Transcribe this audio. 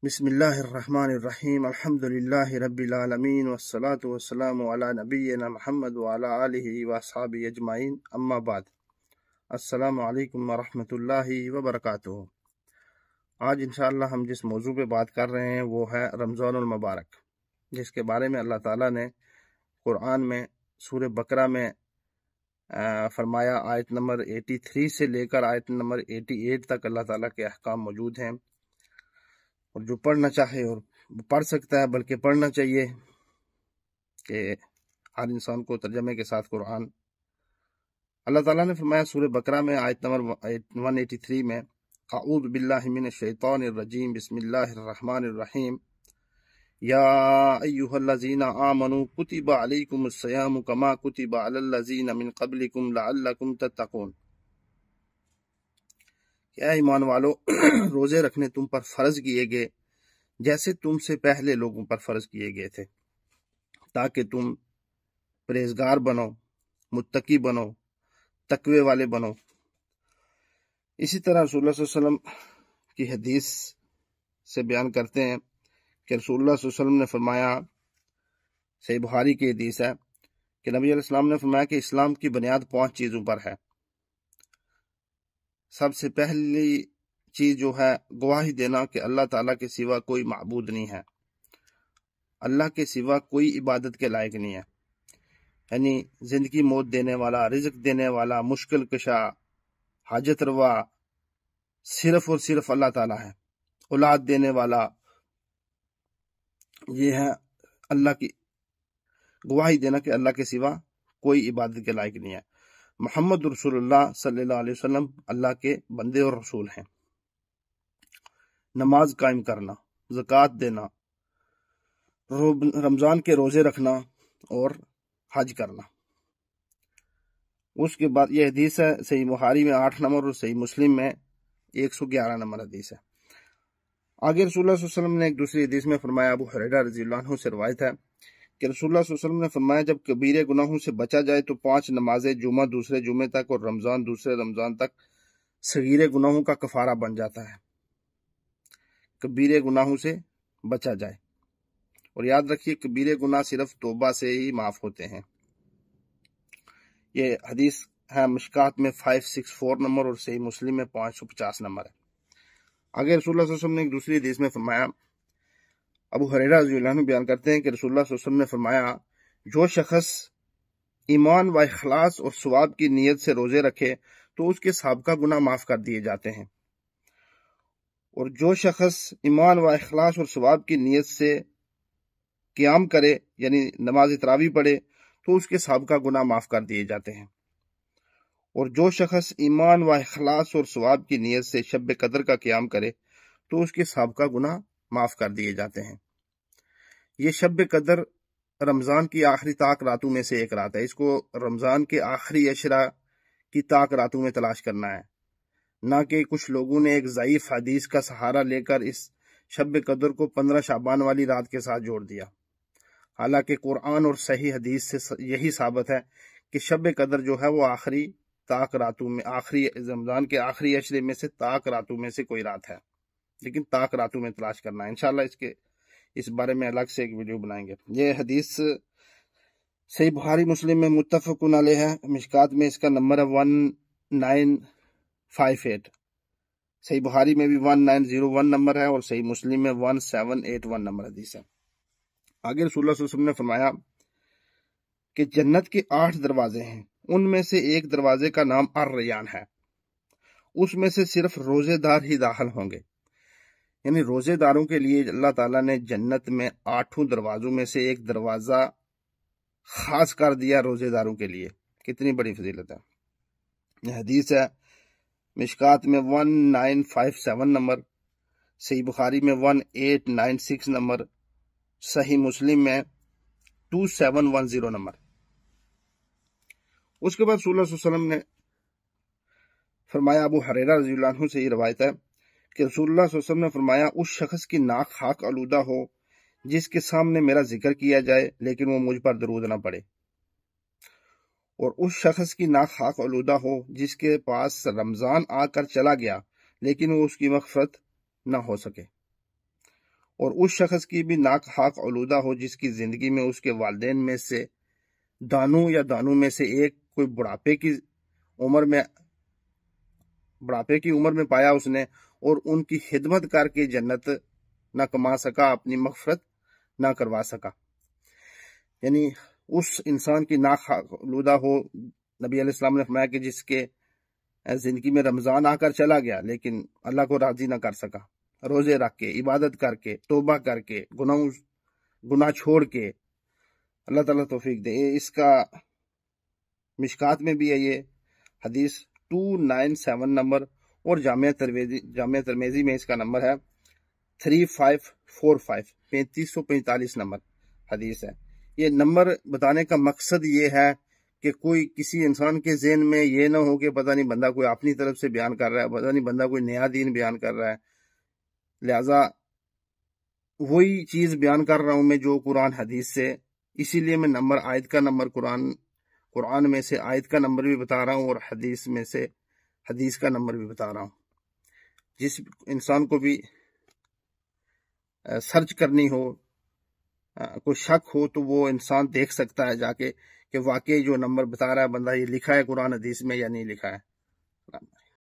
बिस्मिल्लाहिर्रहमानिर्रहीम अल्हम्दुलिल्लाहि रब्बिल आलमीन वस्सलातु वस्सलामु अला नबिय्यिना मुहम्मद व अला आलिहि व अस्हाबिहि अजमाइन अम्मा बाद। अस्सलामु अलैकुम व रहमतुल्लाहि व बरकातुहू। आज इंशाअल्लाह हम जिस मौजू पे बात कर रहे हैं वो है रमज़ानुल मुबारक, जिसके बारे में अल्लाह ताला ने कुरान में सूरह बकरा में फरमाया। आयत नंबर 83 से लेकर आयत नंबर 88 तक अल्लाह ताला के अहकाम मौजूद हैं, और जो पढ़ना चाहे और पढ़ सकता है, बल्कि पढ़ना चाहिए कि हर इंसान को तर्जमे के साथ कुरान। अल्लाह ताला ने फरमाया सूरह बकरा में आयत नंबर 183 में, अऊज़ु बिल्लाहि मिनश शैतानिर रजीम, बिस्मिल्लाहिर रहमानिर रहीम, या अय्युहल्लज़ीना आमनू कुतिबा अलैकुमुस सियामु कमा कुतिबा अलल्लज़ीना मिन क़ब्लिकुम लअल्लकुम तत्तक़ून। क्या ईमान वालो, रोजे रखने तुम पर फर्ज किए गए जैसे तुमसे पहले लोगों पर फर्ज किए गए थे, ताकि तुम परहेजगार बनो, मुत्तकी बनो, तकवे वाले बनो। इसी तरह रसूलुल्लाह सल्लल्लाहु अलैहि वसल्लम की हदीस से बयान करते हैं कि रसूलुल्लाह सल्लल्लाहु अलैहि वसल्लम ने फरमाया, सही बुखारी की हदीस है कि नबी अलैहि सलाम ने फरमाया कि इस्लाम की बुनियाद 5 चीजों पर है। सबसे पहली चीज जो है, गवाही देना कि अल्लाह ताला के सिवा कोई माबूद नहीं है, अल्लाह के सिवा कोई इबादत के लायक नहीं है। यानी जिंदगी मौत देने वाला, रिज़्क देने वाला, मुश्किल कशा, हाजत रवा सिर्फ और सिर्फ अल्लाह ताला है। औलाद देने वाला, ये है अल्लाह की गवाही देना कि अल्लाह के सिवा कोई इबादत के लायक नहीं है। मोहम्मद रसूलुल्लाह सल्लल्लाहु अलैहि वसल्लम अल्लाह के बंदे और रसूल हैं। नमाज कायम करना, ज़कात देना, रमजान के रोजे रखना और हज करना। उसके बाद यह हदीस है सही बुखारी में 8 नंबर और सही मुस्लिम में 111 नंबर हदीस है। आगे रसूलुल्लाह सल्लल्लाहु अलैहि वसल्लम ने एक दूसरी हदीस में फरमाया, अबू हुरैरा रज़ियल्लाहु अन्हु से रवायत है कि रसूलुल्लाह सल्लल्लाहु अलैहि वसल्लम ने फरमाया, जब कबीरे गुनाहों से बचा जाए तो 5 नमाजें जुमा दूसरे जुमे तक और रमजान दूसरे रमजान तक सगीरे गुनाहों का कफारा बन जाता है। कबीरे गुनाहों से बचा जाए, और याद रखिए कबीरे गुनाह सिर्फ तौबा से ही माफ होते हैं। ये हदीस है मिशकात में 564 नंबर और सही मुस्लिम में 550 नंबर है। आगे रसूलुल्लाह सल्लल्लाहु अलैहि वसल्लम ने एक दूसरी हदीस में फरमाया, अबू हुरैरा रज़ियल्लाहु अन्हु बयान करते हैं कि रसूलुल्लाह सल्लल्लाहु अलैहि वसल्लम ने फरमाया, जो शख्स ईमान व इखलास और सवाब की नीयत से रोजे रखे तो उसके साबिका गुनाह माफ कर दिए जाते हैं, और जो शख्स ईमान व इखलास और सवाब की नीयत से क़ियाम करे यानी नमाज तरावी पढ़े तो उसके साबिका गुनाह माफ कर दिए जाते हैं, और जो शख्स ईमान व इखलास और सवाब की नीयत से शब कदर का क़ियाम करे तो उसके साबिका गुनाह माफ कर दिए जाते हैं। ये शब कदर रमजान की आखिरी ताक रातों में से एक रात है। इसको रमजान के आखिरी अशरा की ताक रातों में तलाश करना है, ना कि कुछ लोगों ने एक ज़ईफ हदीस का सहारा लेकर इस शब कदर को 15 शाबान वाली रात के साथ जोड़ दिया। हालांकि कुरान और सही हदीस से यही साबित है कि शब कदर जो है वो आखिरी ताक रातों में, आखिरी रमजान के आखिरी अशरे में से ताक रातों में से कोई रात है, लेकिन ताक रातों में तलाश करना है। इंशाल्लाह इस बारे में अलग से एक वीडियो बनाएंगे। ये हदीस सही बुखारी मुस्लिम में मुत्तफ़क़ुन अलैह है। मिशकात में इसका नंबर है 1958। सही बुखारी में भी 1901 नंबर है और सही मुस्लिम में 1781 नंबर हदीस है। आगे रसूलुल्लाह सल्लल्लाहु अलैहि वसल्लम ने फरमाया कि जन्नत के 8 दरवाजे हैं, उनमें से एक दरवाजे का नाम अर-रय्यान है, उसमें से सिर्फ रोजेदार ही दाखिल होंगे। यानी रोजेदारों के लिए अल्लाह ताला ने जन्नत में 8 दरवाजों में से एक दरवाजा खास कर दिया रोजेदारों के लिए। कितनी बड़ी फजीलत है। यह हदीस है मिशकात में 1957 नंबर, सही बुखारी में 1896 नंबर, सही मुस्लिम में 2710 नंबर। उसके बाद रसूलुल्लाह सल्लल्लाहु अलैहि वसल्लम ने फरमाया, अबू हुरैरा रज़ियल्लाहु अन्हु से ये रवायत है कि रसूलुल्लाह सल्लल्लाहु अलैहि वसल्लम ने फरमाया, उस शख्स की नाक खाक आलूदा हो जिसके सामने मेरा जिक्र किया जाए लेकिन वो मुझ पर दरूद ना पड़े, और उस शख्स की नाक खाक आलूदा हो जिसके पास रमजान आकर चला गया लेकिन वो उसकी मग़फ़िरत न हो सके, اور اس شخص کی بھی ناک حق آلودہ ہو جس کی زندگی میں اس کے والدین میں سے دانوں میں سے ایک کوئی بڑھاپے کی عمر میں پایا اس نے، اور ان کی خدمت کر کے جنت نہ کما سکا، اپنی مغفرت نہ کروا سکا. یعنی اس انسان کی ناک آلودہ ہو. نبی علیہ السلام نے فرمایا کہ جس کے زندگی میں رمضان آ کر چلا گیا لیکن اللہ کو راضی نہ کر سکا، روزے رکھ کے، عبادت کر کے، توبہ کر کے، گناہ چھوڑ کے. اللہ تعالیٰ توفیق دے. اس کا مشکات میں بھی ہے یہ حدیث 297 نمبر، اور جامعہ ترمذی میں اس کا نمبر ہے 3545 3545 نمبر حدیث ہے. یہ نمبر بتانے کا مقصد یہ ہے کہ کوئی کسی انسان کے ذہن میں یہ نہ ہو کہ پتہ نہیں بندہ کوئی اپنی طرف سے بیان کر رہا ہے، پتہ نہیں بندہ کوئی نیا دین بیان کر رہا ہے. لہذا وہی چیز بیان کر رہا ہوں میں جو قرآن حدیث سے، اسی لیے میں نمبر آیت کا نمبر قرآن میں سے آیت کا نمبر بھی بتا رہا ہوں، اور حدیث میں سے حدیث کا نمبر بھی بتا رہا ہوں. جس انسان کو بھی سرچ کرنی ہو، کوئی شک ہو، تو وہ انسان دیکھ سکتا ہے جا کے کہ واقعی جو نمبر بتا رہا ہے بندہ یہ لکھا ہے قرآن حدیث میں یا نہیں لکھا ہے.